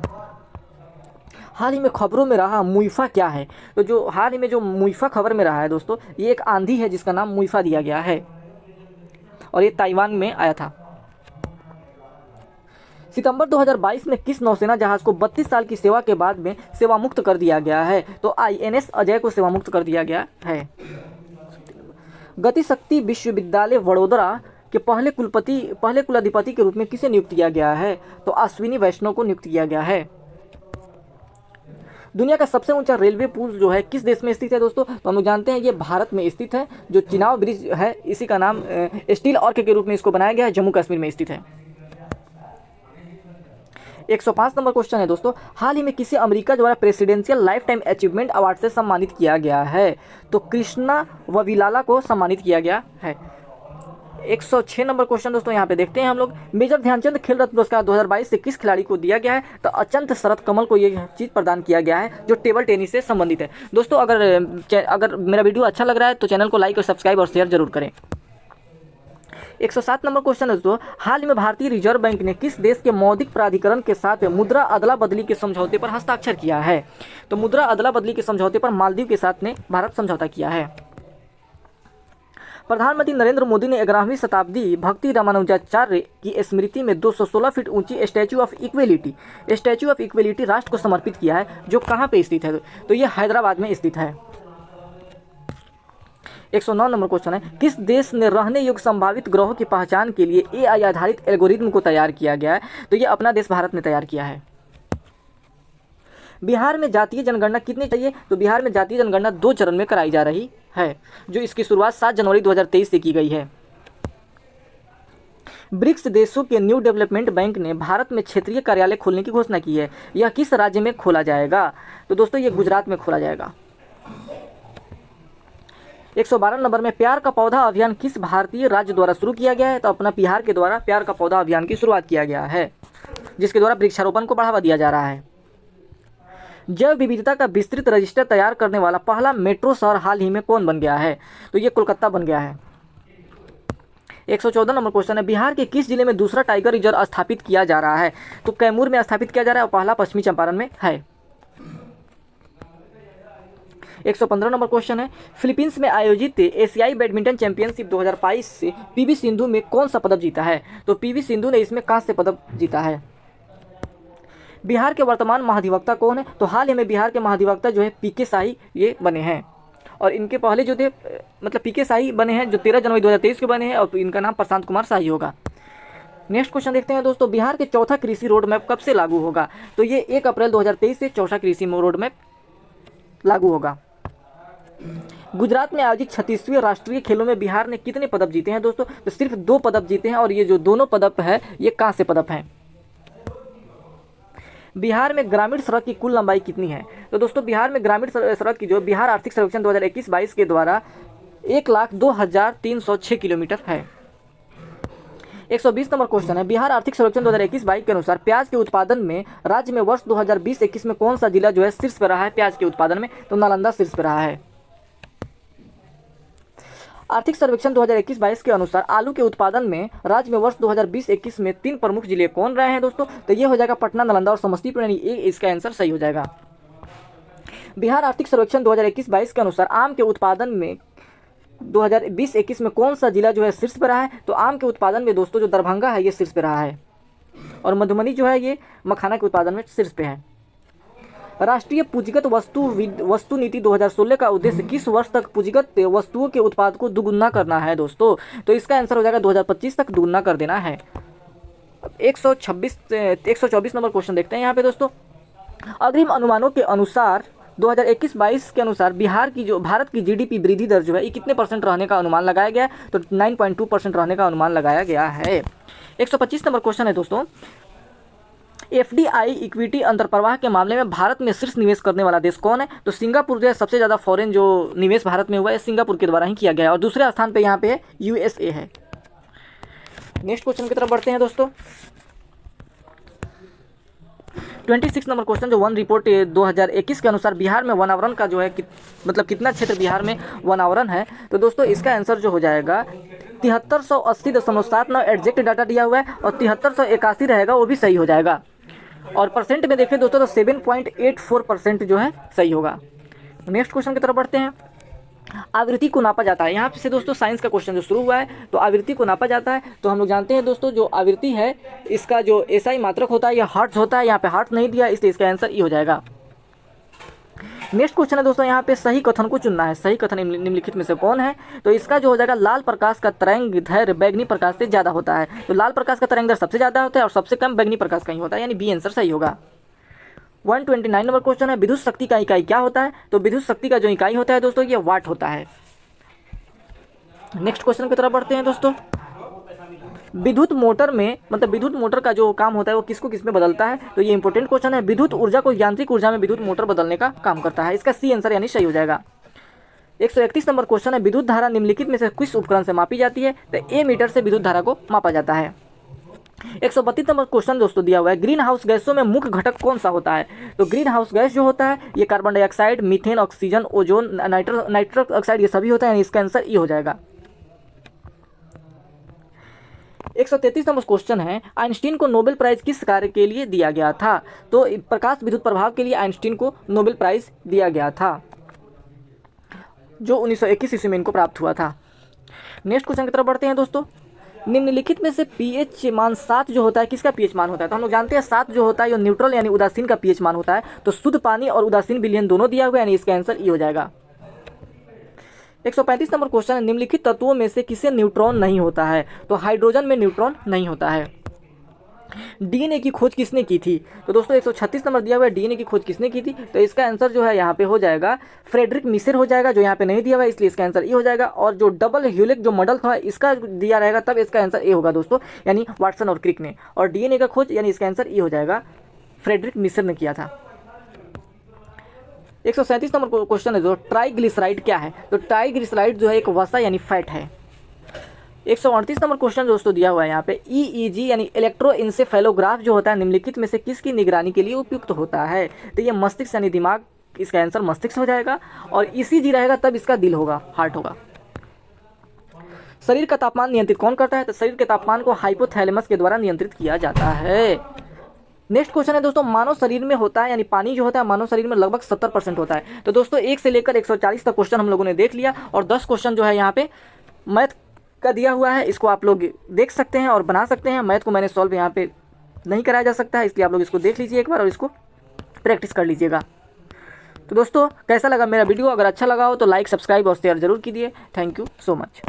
हाल ही में खबरों में रहा मुइफा क्या है? तो जो हाल ही में जो मुइफा खबर में रहा है दोस्तों ये एक आंधी है जिसका नाम मुइफा दिया गया है और ये ताइवान में आया था। सितंबर 2022 में किस नौसेना जहाज को 32 साल की सेवा के बाद में सेवा मुक्त कर दिया गया है? तो INS अजय को सेवा मुक्त कर दिया गया है। गति शक्ति विश्वविद्यालय वडोदरा के पहले कुलाधिपति के रूप में किसे नियुक्त किया गया है? तो अश्विनी वैष्णव को नियुक्त किया गया है। दुनिया का सबसे ऊंचा रेलवे पुल जो है किस देश में स्थित है दोस्तों? तो हम लोग जानते हैं ये भारत में स्थित है। जो चिनाब ब्रिज है इसी का नाम स्टील आर्क के रूप में इसको बनाया गया है, जम्मू कश्मीर में स्थित है। 105 नंबर क्वेश्चन है दोस्तों, हाल ही में किसे अमेरिका द्वारा presidential life time achievement award से सम्मानित किया गया है? तो कृष्णा वविलाला को सम्मानित किया गया है। 106 नंबर क्वेश्चन दोस्तों यहाँ पे देखते हैं हम लोग, मेजर ध्यानचंद खेल रत्न पुरस्कार 2022 से किस खिलाड़ी को दिया गया है? तो अचंत शरत कमल को ये चीज़ प्रदान किया गया है जो टेबल टेनिस से संबंधित है। दोस्तों अगर मेरा वीडियो अच्छा लग रहा है तो चैनल को लाइक और सब्सक्राइब और शेयर जरूर करें। 107 नंबर क्वेश्चन है दोस्तों, हाल ही में भारतीय रिजर्व बैंक ने किस देश के मौद्रिक प्राधिकरण के साथ मुद्रा अदला बदली के समझौते पर हस्ताक्षर किया है? तो मुद्रा अदला बदली के समझौते पर मालदीव के साथ ने भारत समझौता किया है। प्रधानमंत्री नरेंद्र मोदी ने 11वीं शताब्दी भक्ति रामानुजाचार्य की स्मृति में 216 फीट ऊंची स्टैचू ऑफ इक्वेलिटी राष्ट्र को समर्पित किया है, जो कहाँ पे स्थित है? तो ये हैदराबाद में स्थित है। 109 नंबर क्वेश्चन है, किस देश ने रहने योग्य संभावित ग्रहों की पहचान के लिए AI आधारित एल्गोरिथम को तैयार किया गया है? तो ये अपना देश भारत ने तैयार किया है। बिहार में जातीय जनगणना कितनी चाहिए? तो बिहार में जातीय जनगणना 2 चरण में कराई जा रही है, जो इसकी शुरुआत 7 जनवरी 2023 से की गई है। ब्रिक्स देशों के न्यू डेवलपमेंट बैंक ने भारत में क्षेत्रीय कार्यालय खोलने की घोषणा की है। यह किस राज्य में खोला जाएगा? तो दोस्तों ये गुजरात में खोला जाएगा। 112 नंबर में प्यार का पौधा अभियान किस भारतीय राज्य द्वारा शुरू किया गया है? तो अपना बिहार के द्वारा प्यार का पौधा अभियान की शुरुआत किया गया है, जिसके द्वारा वृक्षारोपण को बढ़ावा दिया जा रहा है। जैव विविधता का विस्तृत रजिस्टर तैयार करने वाला पहला मेट्रो शहर हाल ही में कौन बन गया है? तो ये कोलकाता बन गया है। 114 नंबर क्वेश्चन है, बिहार के किस जिले में दूसरा टाइगर रिजर्व स्थापित किया जा रहा है? तो कैमूर में स्थापित किया जा रहा है और पहला पश्चिमी चंपारण में है। 115 नंबर क्वेश्चन है, फिलीपींस में आयोजित एशियाई बैडमिंटन चैंपियनशिप 2022 से पीवी सिंधु में कौन सा पदक जीता है? तो पीवी सिंधु ने इसमें कांस्य पदक जीता है। बिहार के वर्तमान महाधिवक्ता कौन है? तो हाल ही में बिहार के महाधिवक्ता जो है पीके शाही ये बने हैं, और इनके पहले जो थे मतलब पीके शाही बने हैं जो 13 जनवरी 2023 के बने हैं, और इनका नाम प्रशांत कुमार शाही होगा। नेक्स्ट क्वेश्चन देखते हैं दोस्तों, बिहार के चौथा कृषि रोड मैप कब से लागू होगा? तो ये 1 अप्रैल 2023 से चौथा कृषि रोड मैप लागू होगा। गुजरात में आयोजित 36वें राष्ट्रीय खेलों में बिहार ने कितने पदक जीते हैं दोस्तों? तो सिर्फ 2 पदक जीते हैं, और ये जो दोनों पदक है ये कांस्य पदक हैं। बिहार में ग्रामीण सड़क की कुल लंबाई कितनी है? तो दोस्तों बिहार में ग्रामीण सड़क की जो बिहार आर्थिक सर्वेक्षण 2021-22 के द्वारा 1,02,306 किलोमीटर है। 120 नंबर क्वेश्चन है, बिहार आर्थिक सर्वेक्षण 2021-22 के अनुसार प्याज के उत्पादन में राज्य में वर्ष 2020-21 में कौन सा जिला जो है शीर्ष पर रहा है प्याज के उत्पादन में? तो नालंदा शीर्ष पर रहा है। आर्थिक सर्वेक्षण 2021-22 के अनुसार आलू के उत्पादन में राज्य में वर्ष 2020-21 में 3 प्रमुख जिले कौन रहे हैं दोस्तों? तो ये हो जाएगा पटना, नालंदा और समस्तीपुर, यानी ए इसका आंसर सही हो जाएगा। बिहार आर्थिक सर्वेक्षण 2021-22 के अनुसार आम के उत्पादन में 2020-21 में कौन सा जिला जो है शीर्ष पर रहा है? तो आम के उत्पादन में दोस्तों जो दरभंगा है ये शीर्ष पर रहा है, और मधुबनी जो है ये मखाना के उत्पादन में शीर्ष पे है। राष्ट्रीय पूंजीगत वस्तु नीति 2016 का उद्देश्य किस वर्ष तक पूंजीगत वस्तुओं के उत्पाद को दुगुना करना है दोस्तों? तो इसका आंसर हो जाएगा 2025 तक दुगुना कर देना है। 124 नंबर क्वेश्चन देखते हैं यहाँ पे दोस्तों, अग्रिम अनुमानों के अनुसार 2021-22 के अनुसार भारत की जीडीपी वृद्धि दर जो है ये कितने % रहने का अनुमान लगाया गया है? तो 9.2% रहने का अनुमान लगाया गया है। 125 नंबर क्वेश्चन है दोस्तों, एफडीआई इक्विटी अंतर्प्रवाह के मामले में भारत में शीर्ष निवेश करने वाला देश कौन है? तो सिंगापुर जो है सबसे ज़्यादा फॉरेन जो निवेश भारत में हुआ है सिंगापुर के द्वारा ही किया गया है, और दूसरे स्थान पे यहाँ पे है यूएसए है। नेक्स्ट क्वेश्चन की तरफ बढ़ते हैं दोस्तों, 26 नंबर क्वेश्चन जो वन रिपोर्ट 2021 के अनुसार बिहार में वनावरण का जो है मतलब कितना क्षेत्र बिहार में वनावरण है? तो दोस्तों इसका आंसर जो हो जाएगा 7380.79 एग्जैक्ट डाटा दिया हुआ है, और 7381 रहेगा वो भी सही हो जाएगा, और परसेंट में देखें दोस्तों तो 7.84% जो है सही होगा। नेक्स्ट क्वेश्चन की तरफ बढ़ते हैं, आवृत्ति को नापा जाता है, यहाँ से दोस्तों साइंस का क्वेश्चन जो शुरू हुआ है, तो आवृत्ति को नापा जाता है। तो हम लोग जानते हैं दोस्तों जो आवृत्ति है इसका जो एसआई मात्रक होता है या हर्ट्ज होता है, यहाँ पे हर्ट्ज नहीं दिया इसलिए इसका आंसर ये हो जाएगा। नेक्स्ट क्वेश्चन है दोस्तों, यहाँ पे सही कथन को चुनना है, सही कथन निम्नलिखित में से कौन है? तो इसका जो हो जाएगा लाल प्रकाश का तरंग दैर्घ्य बैगनी प्रकाश से ज़्यादा होता है, तो लाल प्रकाश का तरंग दैर्घ्य सबसे ज़्यादा होता है और सबसे कम बैगनी प्रकाश का ही होता है, यानी बी आंसर सही होगा। 129 नंबर क्वेश्चन है, विद्युत शक्ति का इकाई क्या होता है? तो विद्युत शक्ति का जो इकाई होता है दोस्तों ये वाट होता है। नेक्स्ट क्वेश्चन की तरफ बढ़ते हैं दोस्तों, विद्युत मोटर में मतलब विद्युत मोटर का जो काम होता है वो किसको किस में बदलता है? तो ये इंपॉर्टेंट क्वेश्चन है, विद्युत ऊर्जा को यांत्रिक ऊर्जा में विद्युत मोटर बदलने का काम करता है, इसका सी आंसर यानी सही हो जाएगा। 131 नंबर क्वेश्चन है, विद्युत धारा निम्नलिखित में से किस उपकरण से मापी जाती है? तो ए मीटर से विद्युत धारा को मापा जाता है। 132 नंबर क्वेश्चन दोस्तों दिया हुआ है, ग्रीन हाउस गैसों में मुख्य घटक कौन सा होता है? तो ग्रीन हाउस गैस जो होता है ये carbon dioxide, methane, oxygen, ozone, nitrous oxide ये सभी होता है, यानी इसका आंसर ये हो जाएगा। 133 नंबर क्वेश्चन है, आइंस्टीन को नोबेल प्राइज किस कार्य के लिए दिया गया था? तो प्रकाश विद्युत प्रभाव के लिए आइंस्टीन को नोबेल प्राइज दिया गया था, जो 1921 ईस्वी में इनको प्राप्त हुआ था। नेक्स्ट क्वेश्चन की तरफ बढ़ते हैं दोस्तों, निम्नलिखित में से पीएच मान 7 जो होता है किसका पीएच मान होता है? तो हम लोग जानते हैं 7 जो होता है ये न्यूट्रल यानी उदासीन का पीएच मान होता है, तो शुद्ध पानी और उदासीन विलयन दोनों दिया हुआ है, यानी इसका आंसर ये हो जाएगा। 135 नंबर क्वेश्चन है, निम्नलिखित तत्वों में से किसे न्यूट्रॉन नहीं होता है? तो हाइड्रोजन में न्यूट्रॉन नहीं होता है। डीएनए की खोज किसने की थी? तो दोस्तों 136 नंबर दिया हुआ है, डीएनए की खोज किसने की थी? तो इसका आंसर जो है यहाँ पे हो जाएगा फ्रेडरिक मिशर हो जाएगा, जो यहाँ पे नहीं दिया हुआ है इसलिए इसका आंसर ये हो जाएगा। और जो डबल ह्यूलिक जो मॉडल था इसका दिया रहेगा तब इसका आंसर ये होगा दोस्तों, यानी वाटसन और क्रिक ने। और डीएनए का खोज यानी इसका आंसर ये हो जाएगा फ्रेडरिक मिशर ने किया था। 137 नंबर क्वेश्चन है जो ट्राइग्लिसराइड क्या है। तो ट्राइग्लिसराइड जो है एक वसा यानी फैट है। 138 नंबर क्वेश्चन दोस्तों दिया हुआ है यहाँ पे EEG यानी इलेक्ट्रोइंसेफेलोग्राफ जो होता है निम्नलिखित में से किसकी निगरानी के लिए उपयुक्त होता है। तो ये मस्तिष्क यानी दिमाग, इसका आंसर मस्तिष्क हो जाएगा। और ECG रहेगा तब इसका दिल होगा, हार्ट होगा। शरीर का तापमान नियंत्रित कौन करता है। तो शरीर के तापमान को हाइपोथैलेमस के द्वारा नियंत्रित किया जाता है। नेक्स्ट क्वेश्चन है दोस्तों, मानव शरीर में होता है यानी पानी जो होता है मानव शरीर में लगभग 70% होता है। तो दोस्तों 1 से लेकर 140 तक क्वेश्चन हम लोगों ने देख लिया और 10 क्वेश्चन जो है यहाँ पे मैथ का दिया हुआ है, इसको आप लोग देख सकते हैं और बना सकते हैं। मैथ को मैंने सॉल्व यहाँ पे नहीं कराया जा सकता है, इसलिए आप लोग इसको देख लीजिए एक बार और इसको प्रैक्टिस कर लीजिएगा। तो दोस्तों कैसा लगा मेरा वीडियो, अगर अच्छा लगा हो तो लाइक, सब्सक्राइब और शेयर जरूर कीजिए। Thank you so much.